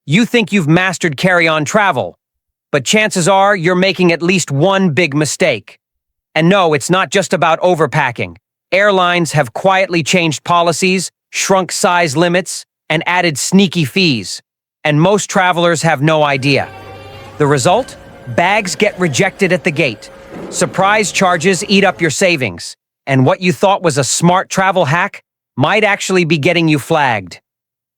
You think you've mastered carry-on travel, but chances are you're making at least one big mistake. And no, it's not just about overpacking. Airlines have quietly changed policies, shrunk size limits, and added sneaky fees. And most travelers have no idea. The result? Bags get rejected at the gate. Surprise charges eat up your savings. And what you thought was a smart travel hack might actually be getting you flagged.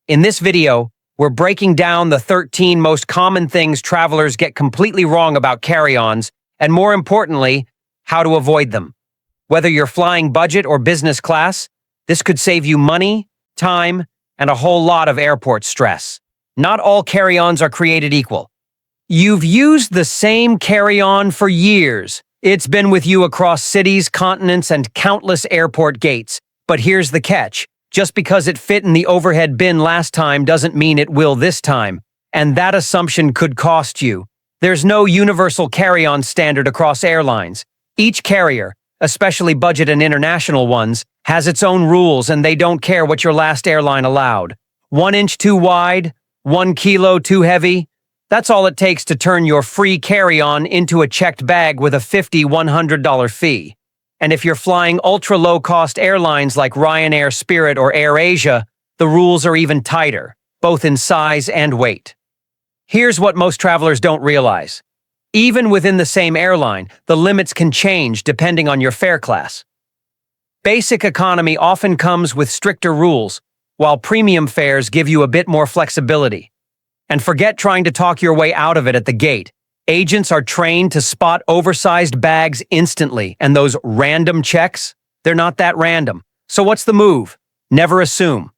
In this video, we're breaking down the 13 most common things travelers get completely wrong about carry-ons, and more importantly, how to avoid them. Whether you're flying budget or business class, this could save you money, time, and a whole lot of airport stress. Not all carry-ons are created equal. You've used the same carry-on for years. It's been with you across cities, continents, and countless airport gates. But here's the catch. Just because it fit in the overhead bin last time doesn't mean it will this time. And that assumption could cost you. There's no universal carry-on standard across airlines. Each carrier, especially budget and international ones, has its own rules, and they don't care what your last airline allowed. 1 inch too wide, 1 kilo too heavy. That's all it takes to turn your free carry-on into a checked bag with a $50, $100 fee. And if you're flying ultra-low-cost airlines like Ryanair, Spirit, or AirAsia, the rules are even tighter, both in size and weight. Here's what most travelers don't realize. Even within the same airline, the limits can change depending on your fare class. Basic economy often comes with stricter rules, while premium fares give you a bit more flexibility. And forget trying to talk your way out of it at the gate. Agents are trained to spot oversized bags instantly, and those random checks, they're not that random. So what's the move? Never assume.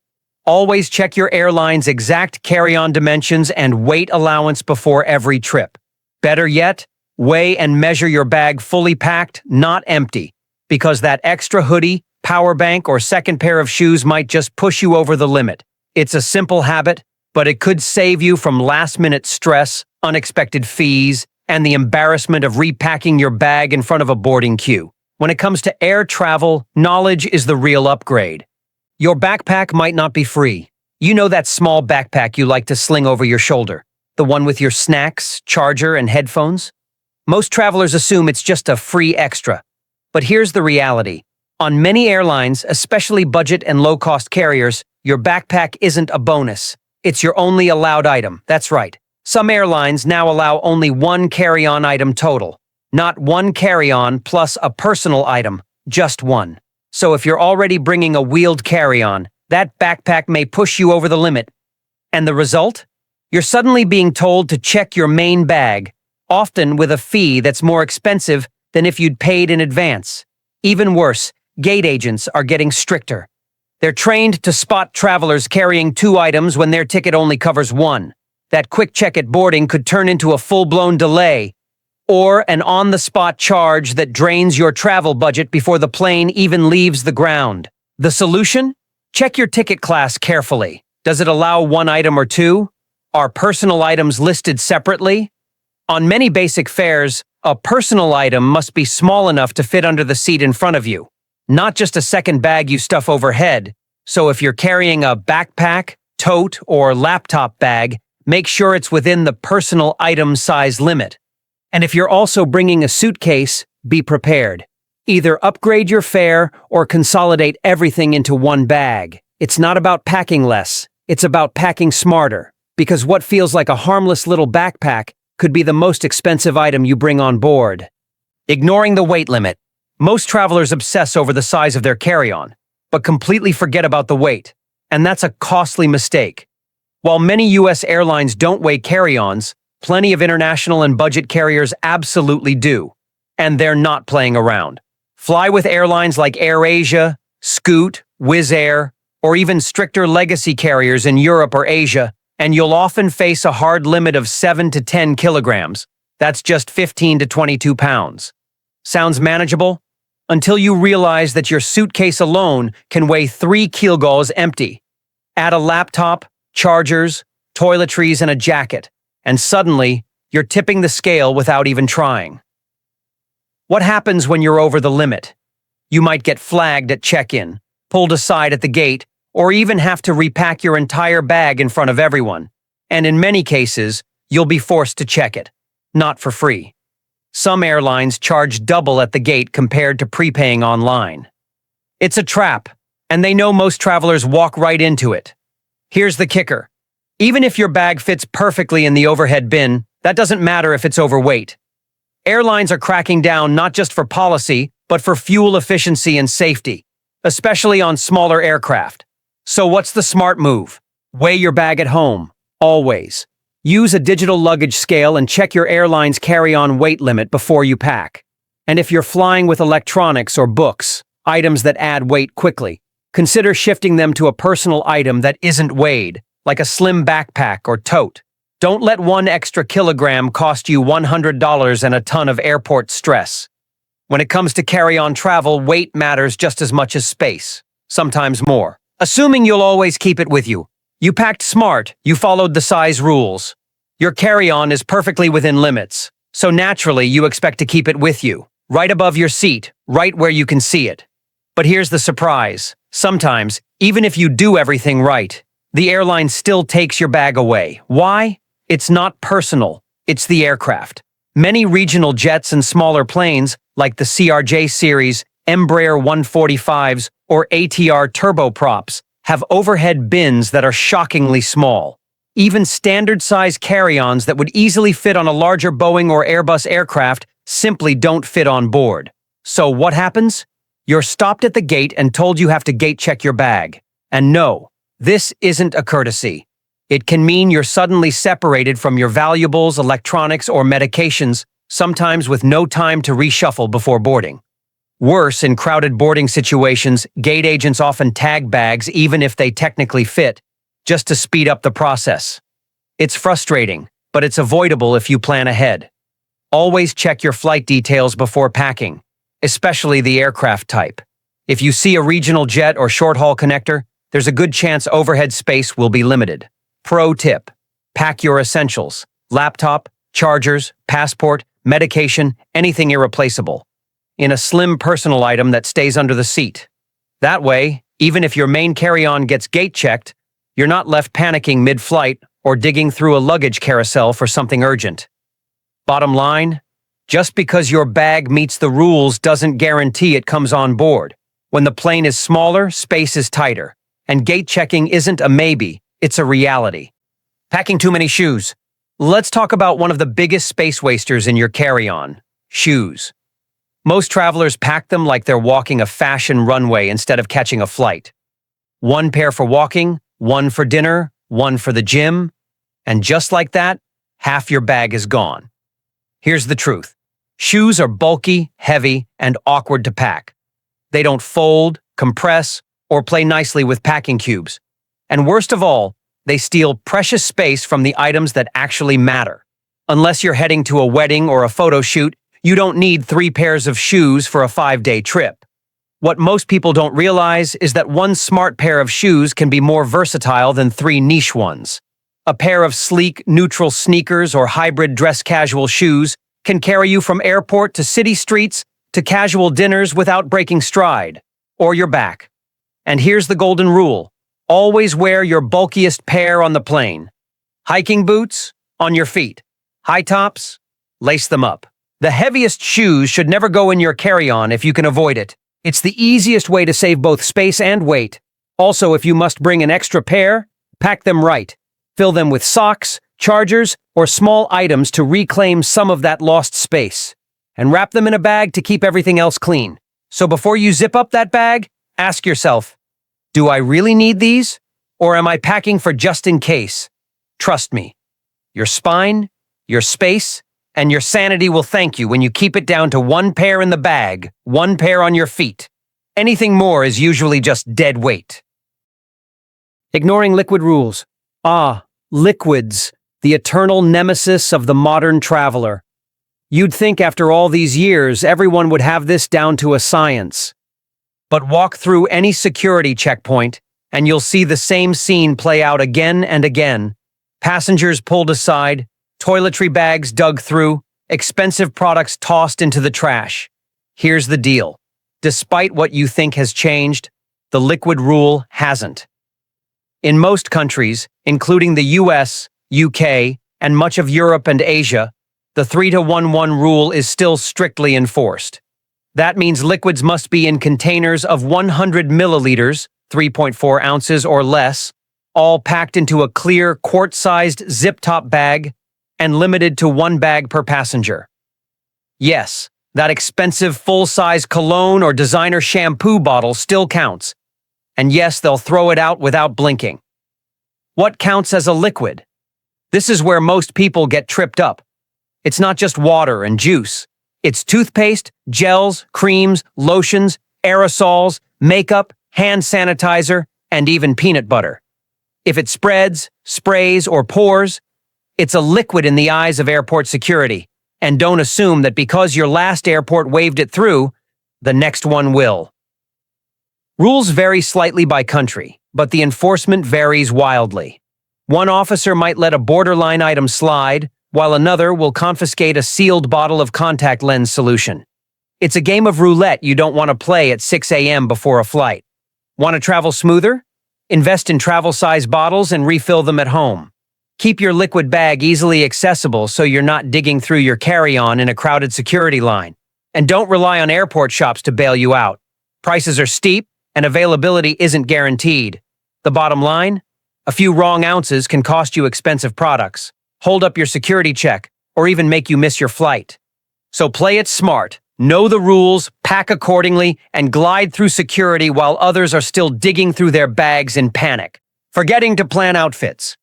Always check your airline's exact carry-on dimensions and weight allowance before every trip. Better yet, weigh and measure your bag fully packed, not empty, because that extra hoodie, power bank, or second pair of shoes might just push you over the limit. It's a simple habit, but it could save you from last-minute stress, unexpected fees, and the embarrassment of repacking your bag in front of a boarding queue. When it comes to air travel, knowledge is the real upgrade. Your backpack might not be free. You know that small backpack you like to sling over your shoulder, the one with your snacks, charger, and headphones? Most travelers assume it's just a free extra. But here's the reality. On many airlines, especially budget and low-cost carriers, your backpack isn't a bonus. It's your only allowed item. That's right. Some airlines now allow only one carry-on item total. Not one carry-on plus a personal item, just one. So if you're already bringing a wheeled carry-on, that backpack may push you over the limit. And the result? You're suddenly being told to check your main bag, often with a fee that's more expensive than if you'd paid in advance. Even worse, gate agents are getting stricter. They're trained to spot travelers carrying 2 items when their ticket only covers 1. That quick check at boarding could turn into a full-blown delay, or an on-the-spot charge that drains your travel budget before the plane even leaves the ground. The solution? Check your ticket class carefully. Does it allow 1 item or 2? Are personal items listed separately? On many basic fares, a personal item must be small enough to fit under the seat in front of you, not just a second bag you stuff overhead. So if you're carrying a backpack, tote, or laptop bag, make sure it's within the personal item size limit. And if you're also bringing a suitcase, be prepared. Either upgrade your fare or consolidate everything into one bag. It's not about packing less, it's about packing smarter. Because what feels like a harmless little backpack could be the most expensive item you bring on board. Ignoring the weight limit. Most travelers obsess over the size of their carry-on, but completely forget about the weight. And that's a costly mistake. While many U.S. airlines don't weigh carry-ons, plenty of international and budget carriers absolutely do. And they're not playing around. Fly with airlines like AirAsia, Scoot, Wizz Air, or even stricter legacy carriers in Europe or Asia, and you'll often face a hard limit of 7 to 10 kilograms. That's just 15 to 22 pounds. Sounds manageable? Until you realize that your suitcase alone can weigh 3 kilograms empty. Add a laptop, chargers, toiletries, and a jacket, and suddenly, you're tipping the scale without even trying. What happens when you're over the limit? You might get flagged at check-in, pulled aside at the gate, or even have to repack your entire bag in front of everyone. And in many cases, you'll be forced to check it. Not for free. Some airlines charge double at the gate compared to prepaying online. It's a trap, and they know most travelers walk right into it. Here's the kicker. Even if your bag fits perfectly in the overhead bin, that doesn't matter if it's overweight. Airlines are cracking down not just for policy, but for fuel efficiency and safety, especially on smaller aircraft. So what's the smart move? Weigh your bag at home, always. Use a digital luggage scale and check your airline's carry-on weight limit before you pack. And if you're flying with electronics or books, items that add weight quickly, consider shifting them to a personal item that isn't weighed, like a slim backpack or tote. Don't let 1 extra kilogram cost you $100 and a ton of airport stress. When it comes to carry-on travel, weight matters just as much as space, sometimes more. Assuming you'll always keep it with you. You packed smart, you followed the size rules. Your carry-on is perfectly within limits, so naturally you expect to keep it with you, right above your seat, right where you can see it. But here's the surprise. Sometimes, even if you do everything right, the airline still takes your bag away. Why? It's not personal, it's the aircraft. Many regional jets and smaller planes, like the CRJ series, Embraer 145s, or ATR turboprops, have overhead bins that are shockingly small. Even standard-size carry-ons that would easily fit on a larger Boeing or Airbus aircraft simply don't fit on board. So what happens? You're stopped at the gate and told you have to gate-check your bag. And no, this isn't a courtesy. It can mean you're suddenly separated from your valuables, electronics, or medications, sometimes with no time to reshuffle before boarding. Worse, in crowded boarding situations, gate agents often tag bags even if they technically fit, just to speed up the process. It's frustrating, but it's avoidable if you plan ahead. Always check your flight details before packing, especially the aircraft type. If you see a regional jet or short-haul connector, there's a good chance overhead space will be limited. Pro tip: pack your essentials, laptop, chargers, passport, medication, anything irreplaceable, in a slim personal item that stays under the seat. That way, even if your main carry-on gets gate-checked, you're not left panicking mid-flight or digging through a luggage carousel for something urgent. Bottom line, just because your bag meets the rules doesn't guarantee it comes on board. When the plane is smaller, space is tighter, and gate-checking isn't a maybe, it's a reality. Packing too many shoes. Let's talk about one of the biggest space wasters in your carry-on: shoes. Most travelers pack them like they're walking a fashion runway instead of catching a flight. 1 pair for walking, 1 for dinner, 1 for the gym, and just like that, half your bag is gone. Here's the truth. Shoes are bulky, heavy, and awkward to pack. They don't fold, compress, or play nicely with packing cubes. And worst of all, they steal precious space from the items that actually matter. Unless you're heading to a wedding or a photo shoot, you don't need 3 pairs of shoes for a 5-day trip. What most people don't realize is that 1 smart pair of shoes can be more versatile than 3 niche ones. A pair of sleek, neutral sneakers or hybrid dress-casual shoes can carry you from airport to city streets to casual dinners without breaking stride, or your back. And here's the golden rule. Always wear your bulkiest pair on the plane. Hiking boots? On your feet. High tops? Lace them up. The heaviest shoes should never go in your carry-on if you can avoid it. It's the easiest way to save both space and weight. Also, if you must bring an extra pair, pack them right. Fill them with socks, chargers, or small items to reclaim some of that lost space. And wrap them in a bag to keep everything else clean. So before you zip up that bag, ask yourself, do I really need these? Or am I packing for just in case? Trust me, your spine, your space, and your sanity will thank you when you keep it down to 1 pair in the bag, 1 pair on your feet. Anything more is usually just dead weight. Ignoring liquid rules. Liquids, the eternal nemesis of the modern traveler. You'd think after all these years, everyone would have this down to a science. But walk through any security checkpoint, and you'll see the same scene play out again and again. Passengers pulled aside, toiletry bags dug through, expensive products tossed into the trash. Here's the deal. Despite what you think has changed, the liquid rule hasn't. In most countries, including the US, UK, and much of Europe and Asia, the 3-to-1-1 rule is still strictly enforced. That means liquids must be in containers of 100 milliliters, 3.4 ounces or less, all packed into a clear, quart-sized zip-top bag and limited to one bag per passenger. Yes, that expensive full-size cologne or designer shampoo bottle still counts. And yes, they'll throw it out without blinking. What counts as a liquid? This is where most people get tripped up. It's not just water and juice. It's toothpaste, gels, creams, lotions, aerosols, makeup, hand sanitizer, and even peanut butter. If it spreads, sprays, or pours, it's a liquid in the eyes of airport security. And don't assume that because your last airport waved it through, the next one will. Rules vary slightly by country, but the enforcement varies wildly. One officer might let a borderline item slide, while another will confiscate a sealed bottle of contact lens solution. It's a game of roulette you don't want to play at 6 a.m. before a flight. Want to travel smoother? Invest in travel-size bottles and refill them at home. Keep your liquid bag easily accessible so you're not digging through your carry-on in a crowded security line. And don't rely on airport shops to bail you out. Prices are steep, and availability isn't guaranteed. The bottom line? A few wrong ounces can cost you expensive products, hold up your security check, or even make you miss your flight. So play it smart, know the rules, pack accordingly, and glide through security while others are still digging through their bags in panic. Forgetting to plan outfits.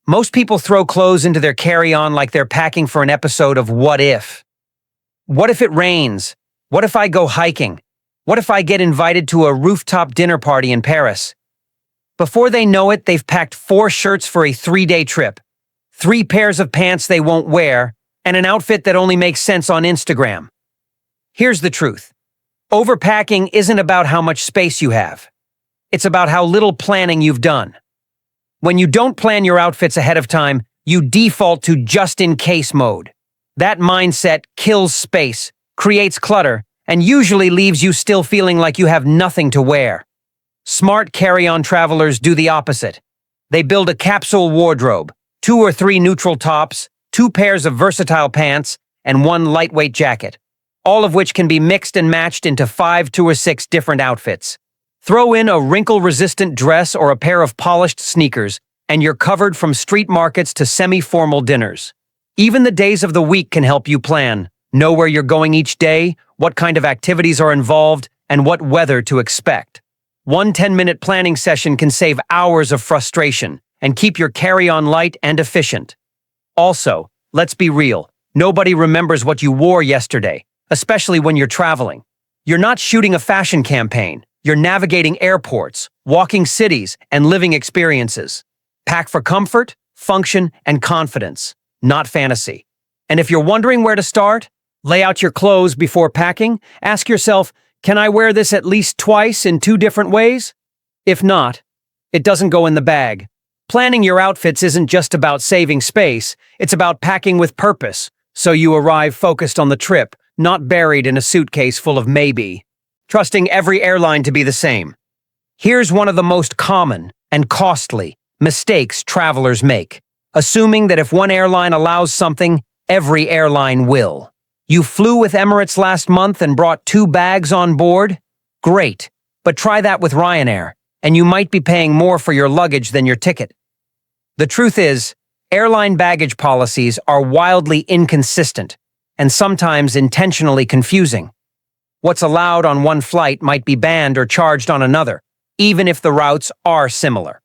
Most people throw clothes into their carry-on like they're packing for an episode of What If. What if it rains? What if I go hiking? What if I get invited to a rooftop dinner party in Paris? Before they know it, they've packed 4 shirts for a 3-day trip, 3 pairs of pants they won't wear, and an outfit that only makes sense on Instagram. Here's the truth. Overpacking isn't about how much space you have. It's about how little planning you've done. When you don't plan your outfits ahead of time, you default to just-in-case mode. That mindset kills space, creates clutter, and usually leaves you still feeling like you have nothing to wear. Smart carry-on travelers do the opposite. They build a capsule wardrobe, 2 or 3 neutral tops, 2 pairs of versatile pants, and 1 lightweight jacket, all of which can be mixed and matched into 5 or 6 different outfits. Throw in a wrinkle-resistant dress or a pair of polished sneakers, and you're covered from street markets to semi-formal dinners. Even the days of the week can help you plan. Know where you're going each day, what kind of activities are involved, and what weather to expect. One 10-minute planning session can save hours of frustration and keep your carry-on light and efficient. Also, let's be real, nobody remembers what you wore yesterday, especially when you're traveling. You're not shooting a fashion campaign. You're navigating airports, walking cities, and living experiences. Pack for comfort, function, and confidence, not fantasy. And if you're wondering where to start, lay out your clothes before packing. Ask yourself, can I wear this at least twice in 2 different ways? If not, it doesn't go in the bag. Planning your outfits isn't just about saving space, it's about packing with purpose, so you arrive focused on the trip, not buried in a suitcase full of maybe. Trusting every airline to be the same. Here's one of the most common and costly mistakes travelers make, assuming that if one airline allows something, every airline will. You flew with Emirates last month and brought 2 bags on board? Great, but try that with Ryanair, and you might be paying more for your luggage than your ticket. The truth is, airline baggage policies are wildly inconsistent and sometimes intentionally confusing. What's allowed on one flight might be banned or charged on another, even if the routes are similar.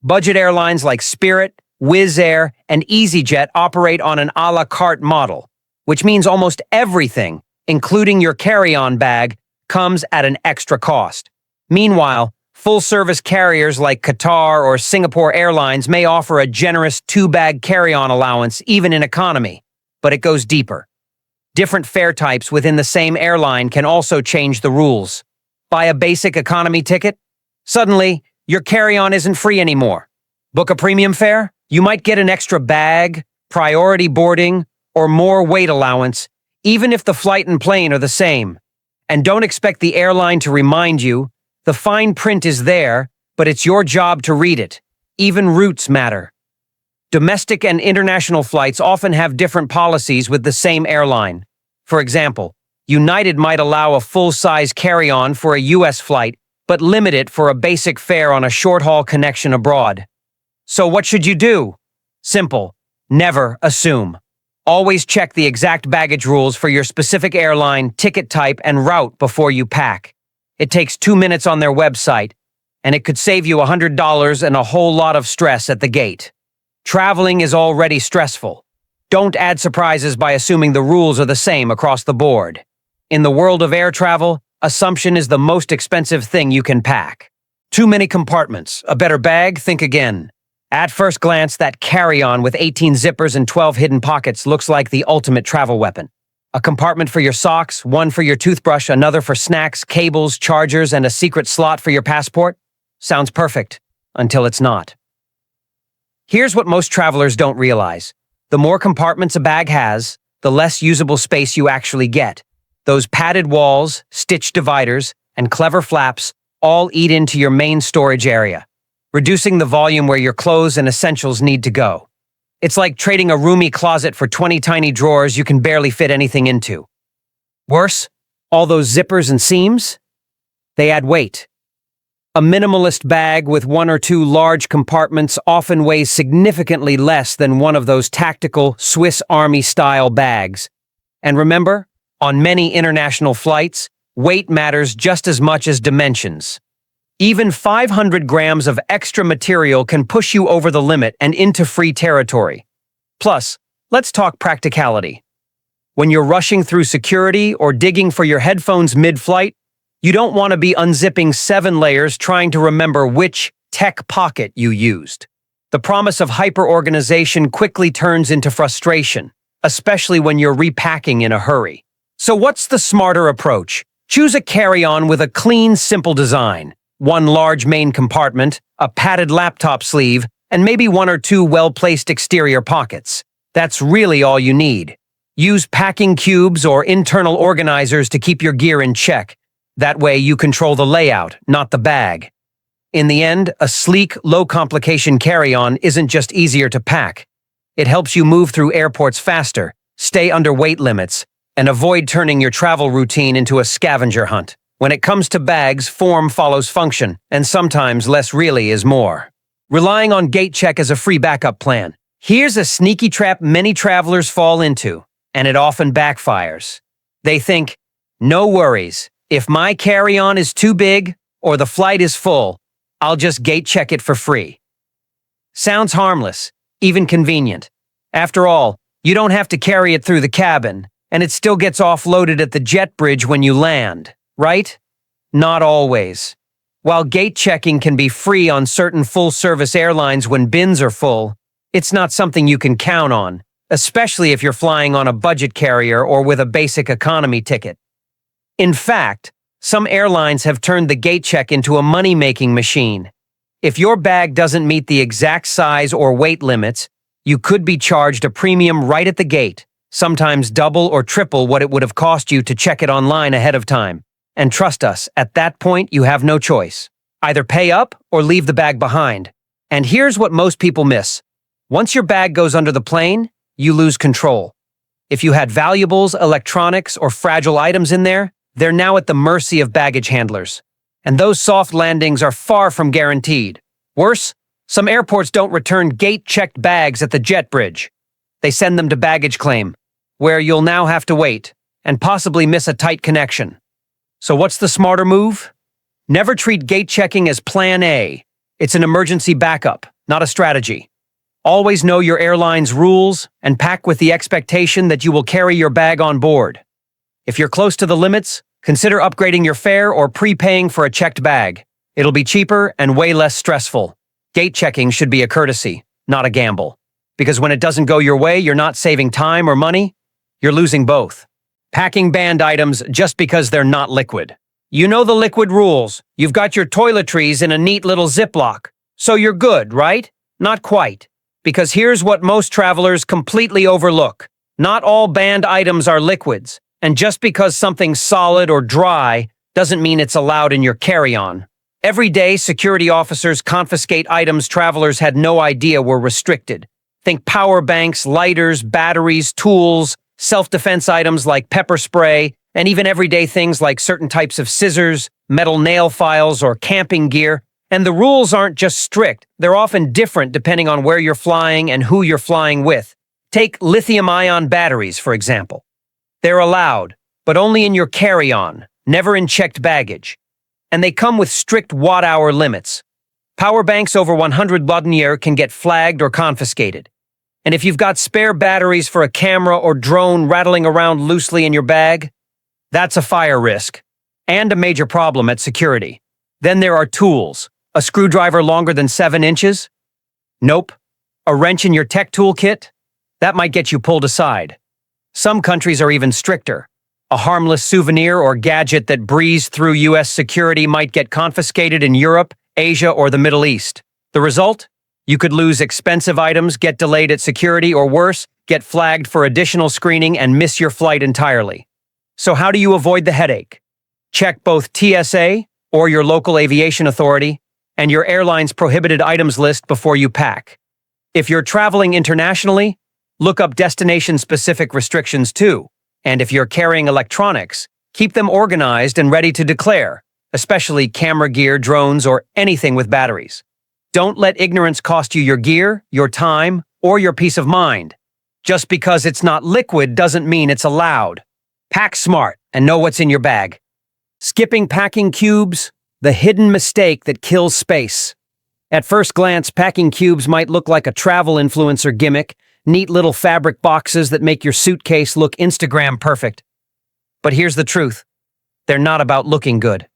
Budget airlines like Spirit, Wizz Air, and EasyJet operate on an a la carte model, which means almost everything, including your carry-on bag, comes at an extra cost. Meanwhile, full-service carriers like Qatar or Singapore Airlines may offer a generous 2-bag carry-on allowance even in economy, but it goes deeper. Different fare types within the same airline can also change the rules. Buy a basic economy ticket? Suddenly, your carry-on isn't free anymore. Book a premium fare? You might get an extra bag, priority boarding, or more weight allowance, even if the flight and plane are the same. And don't expect the airline to remind you. The fine print is there, but it's your job to read it. Even routes matter. Domestic and international flights often have different policies with the same airline. For example, United might allow a full-size carry-on for a U.S. flight, but limit it for a basic fare on a short-haul connection abroad. So what should you do? Simple. Never assume. Always check the exact baggage rules for your specific airline, ticket type, and route before you pack. It takes 2 minutes on their website, and it could save you $100 and a whole lot of stress at the gate. Traveling is already stressful. Don't add surprises by assuming the rules are the same across the board. In the world of air travel, assumption is the most expensive thing you can pack. Too many compartments. A better bag? Think again. At first glance, that carry-on with 18 zippers and 12 hidden pockets looks like the ultimate travel weapon. A compartment for your socks, one for your toothbrush, another for snacks, cables, chargers, and a secret slot for your passport? Sounds perfect, until it's not. Here's what most travelers don't realize. The more compartments a bag has, the less usable space you actually get. Those padded walls, stitched dividers, and clever flaps all eat into your main storage area, reducing the volume where your clothes and essentials need to go. It's like trading a roomy closet for 20 tiny drawers you can barely fit anything into. Worse, all those zippers and seams? They add weight. A minimalist bag with 1 or 2 large compartments often weighs significantly less than one of those tactical Swiss Army-style bags. And remember, on many international flights, weight matters just as much as dimensions. Even 500 grams of extra material can push you over the limit and into free territory. Plus, let's talk practicality. When you're rushing through security or digging for your headphones mid-flight, you don't want to be unzipping 7 layers trying to remember which tech pocket you used. The promise of hyper-organization quickly turns into frustration, especially when you're repacking in a hurry. So what's the smarter approach? Choose a carry-on with a clean, simple design. 1 large main compartment, a padded laptop sleeve, and maybe 1 or 2 well-placed exterior pockets. That's really all you need. Use packing cubes or internal organizers to keep your gear in check. That way you control the layout, not the bag. In the end, a sleek, low-complication carry-on isn't just easier to pack. It helps you move through airports faster, stay under weight limits, and avoid turning your travel routine into a scavenger hunt. When it comes to bags, form follows function, and sometimes less really is more. Relying on gate check as a free backup plan. Here's a sneaky trap many travelers fall into, and it often backfires. They think, no worries, if my carry-on is too big or the flight is full, I'll just gate check it for free. Sounds harmless, even convenient. After all, you don't have to carry it through the cabin, and it still gets offloaded at the jet bridge when you land, right? Not always. While gate checking can be free on certain full-service airlines when bins are full, it's not something you can count on, especially if you're flying on a budget carrier or with a basic economy ticket. In fact, some airlines have turned the gate check into a money-making machine. If your bag doesn't meet the exact size or weight limits, you could be charged a premium right at the gate, sometimes double or triple what it would have cost you to check it online ahead of time. And trust us, at that point you have no choice. Either pay up or leave the bag behind. And here's what most people miss. Once your bag goes under the plane, you lose control. If you had valuables, electronics, or fragile items in there, they're now at the mercy of baggage handlers. And those soft landings are far from guaranteed. Worse, some airports don't return gate-checked bags at the jet bridge. They send them to baggage claim, where you'll now have to wait, and possibly miss a tight connection. So what's the smarter move? Never treat gate checking as Plan A. It's an emergency backup, not a strategy. Always know your airline's rules and pack with the expectation that you will carry your bag on board. If you're close to the limits, consider upgrading your fare or prepaying for a checked bag. It'll be cheaper and way less stressful. Gate checking should be a courtesy, not a gamble. Because when it doesn't go your way, you're not saving time or money, you're losing both. Packing banned items just because they're not liquid. You know the liquid rules. You've got your toiletries in a neat little Ziploc. So you're good, right? Not quite. Because here's what most travelers completely overlook. Not all banned items are liquids. And just because something's solid or dry doesn't mean it's allowed in your carry-on. Every day, security officers confiscate items travelers had no idea were restricted. Think power banks, lighters, batteries, tools, self-defense items like pepper spray, and even everyday things like certain types of scissors, metal nail files, or camping gear. And the rules aren't just strict, they're often different depending on where you're flying and who you're flying with. Take lithium-ion batteries, for example. They're allowed, but only in your carry-on, never in checked baggage. And they come with strict watt-hour limits. Power banks over 100 watt-hour can get flagged or confiscated. And if you've got spare batteries for a camera or drone rattling around loosely in your bag, that's a fire risk and a major problem at security. Then there are tools. A screwdriver longer than 7 inches? Nope. A wrench in your tech toolkit? That might get you pulled aside. Some countries are even stricter. A harmless souvenir or gadget that breezed through U.S. security might get confiscated in Europe, Asia, or the Middle East. The result? You could lose expensive items, get delayed at security, or worse, get flagged for additional screening and miss your flight entirely. So how do you avoid the headache? Check both TSA, or your local aviation authority, and your airline's prohibited items list before you pack. If you're traveling internationally, look up destination-specific restrictions too. And if you're carrying electronics, keep them organized and ready to declare, especially camera gear, drones, or anything with batteries. Don't let ignorance cost you your gear, your time, or your peace of mind. Just because it's not liquid doesn't mean it's allowed. Pack smart and know what's in your bag. Skipping packing cubes, the hidden mistake that kills space. At first glance, packing cubes might look like a travel influencer gimmick, neat little fabric boxes that make your suitcase look Instagram perfect. But here's the truth. They're not about looking good.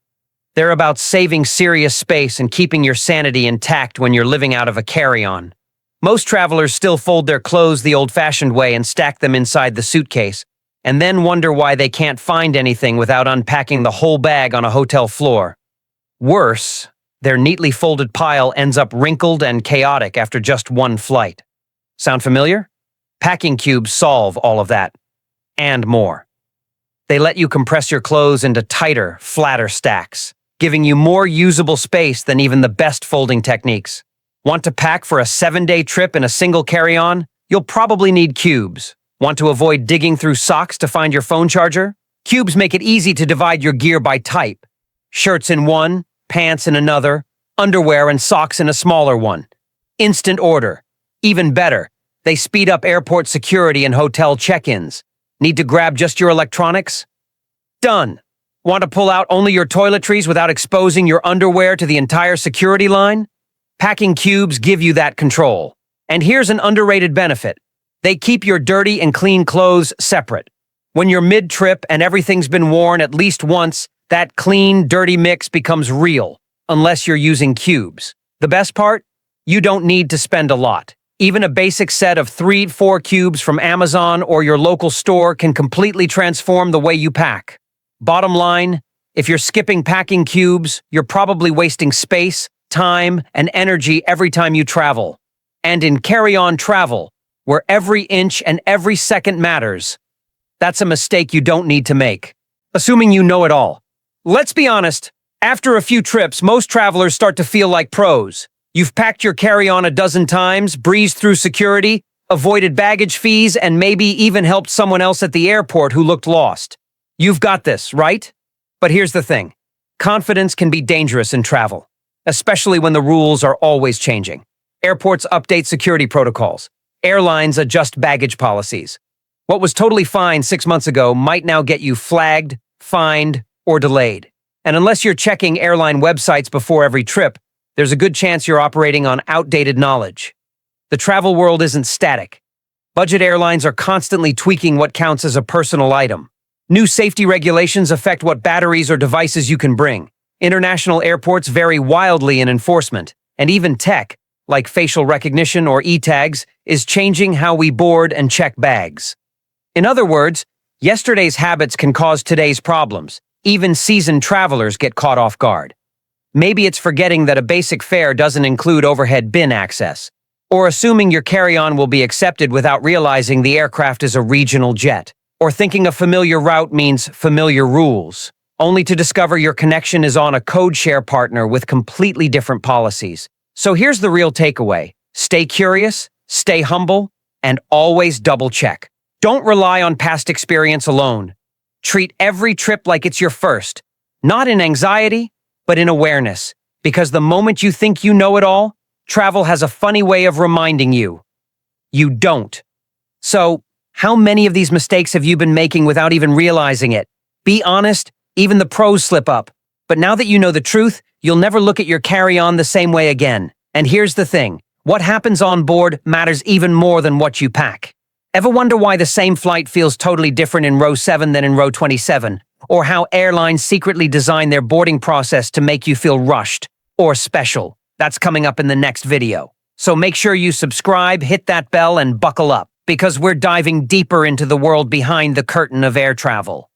They're about saving serious space and keeping your sanity intact when you're living out of a carry-on. Most travelers still fold their clothes the old-fashioned way and stack them inside the suitcase, and then wonder why they can't find anything without unpacking the whole bag on a hotel floor. Worse, their neatly folded pile ends up wrinkled and chaotic after just one flight. Sound familiar? Packing cubes solve all of that, and more. They let you compress your clothes into tighter, flatter stacks, giving you more usable space than even the best folding techniques. Want to pack for a 7-day trip in a single carry-on? You'll probably need cubes. Want to avoid digging through socks to find your phone charger? Cubes make it easy to divide your gear by type. Shirts in one, pants in another, underwear and socks in a smaller one. Instant order. Even better, they speed up airport security and hotel check-ins. Need to grab just your electronics? Done. Want to pull out only your toiletries without exposing your underwear to the entire security line? Packing cubes give you that control. And here's an underrated benefit. They keep your dirty and clean clothes separate. When you're mid-trip and everything's been worn at least once, that clean, dirty mix becomes real, unless you're using cubes. The best part? You don't need to spend a lot. Even a basic set of 3-4 cubes from Amazon or your local store can completely transform the way you pack. Bottom line, if you're skipping packing cubes, you're probably wasting space, time, and energy every time you travel. And in carry-on travel, where every inch and every second matters, that's a mistake you don't need to make. Assuming you know it all. Let's be honest, after a few trips, most travelers start to feel like pros. You've packed your carry-on a dozen times, breezed through security, avoided baggage fees, and maybe even helped someone else at the airport who looked lost. You've got this, right? But here's the thing. Confidence can be dangerous in travel, especially when the rules are always changing. Airports update security protocols. Airlines adjust baggage policies. What was totally fine 6 months ago might now get you flagged, fined, or delayed. And unless you're checking airline websites before every trip, there's a good chance you're operating on outdated knowledge. The travel world isn't static. Budget airlines are constantly tweaking what counts as a personal item. New safety regulations affect what batteries or devices you can bring. International airports vary wildly in enforcement, and even tech, like facial recognition or e-tags, is changing how we board and check bags. In other words, yesterday's habits can cause today's problems. Even seasoned travelers get caught off guard. Maybe it's forgetting that a basic fare doesn't include overhead bin access, or assuming your carry-on will be accepted without realizing the aircraft is a regional jet, or thinking a familiar route means familiar rules, only to discover your connection is on a code-share partner with completely different policies. So here's the real takeaway. Stay curious, Stay humble and always double check. Don't rely on past experience alone. Treat every trip like it's your first, not in anxiety, but in awareness, because the moment you think you know it all, travel has a funny way of reminding you. You don't. So, how many of these mistakes have you been making without even realizing it? Be honest, even the pros slip up. But now that you know the truth, you'll never look at your carry-on the same way again. And here's the thing, what happens on board matters even more than what you pack. Ever wonder why the same flight feels totally different in row 7 than in row 27? Or how airlines secretly design their boarding process to make you feel rushed or special? That's coming up in the next video. So make sure you subscribe, hit that bell, and buckle up, because we're diving deeper into the world behind the curtain of air travel.